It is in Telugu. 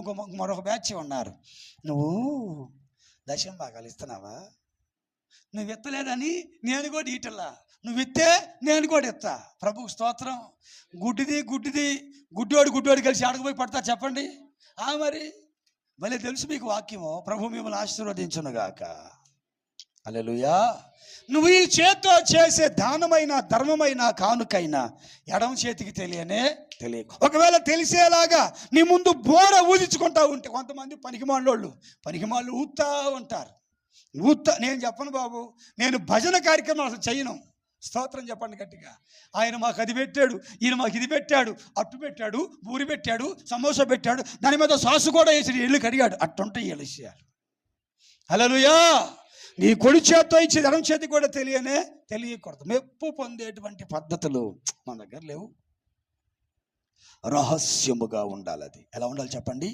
మరొక బ్యాచ్ ఉన్నారు. నువ్వు దశం భాగాలు ఇస్తున్నావా? నువ్వు ఎత్తలేదని నేను కూడా ఈటల్లా, నువ్వు ఇస్తే నేను కూడా ఎత్తా. ప్రభుకు స్తోత్రం. గుడ్డోడు కలిసి ఆడకపోయి పడతా చెప్పండి. మరి భలే తెలుసు మీకు వాక్యము. ప్రభు మిమ్మల్ని ఆశీర్వదించునుగాక. హల్లెలూయా. నువ్వు ఈ చేత్తో చేసే దానమైన ధర్మమైన కానుకైనా ఎడమ చేతికి తెలియకు. ఒకవేళ తెలిసేలాగా నీ ముందు బోర ఊదించుకుంటా ఉంటే, కొంతమంది పనికిమాలోళ్ళు ఊతా ఉంటారు. నేను చెప్పను బాబు, నేను భజన కార్యక్రమం అసలు చేయను. స్తోత్రం చెప్పండి గట్టిగా. ఆయన మాకు అది పెట్టాడు, ఈయన మాకు ఇది పెట్టాడు, అట్టు పెట్టాడు, బూరి పెట్టాడు, సమోసా పెట్టాడు, దాని మీద సాసు కూడా వేసి ఇల్లు కడిగాడు. అట్టుంటాయి వీళ్ళ విషయాలు. హల్లెలూయా. నీ కుడి చేత్తో ఇచ్చి ఎడమ చేతి కూడా తెలియకూడదు. మెప్పు పొందేటువంటి పద్ధతులు మన దగ్గర లేవు. రహస్యముగా ఉండాలి. అది ఎలా ఉండాలి చెప్పండి?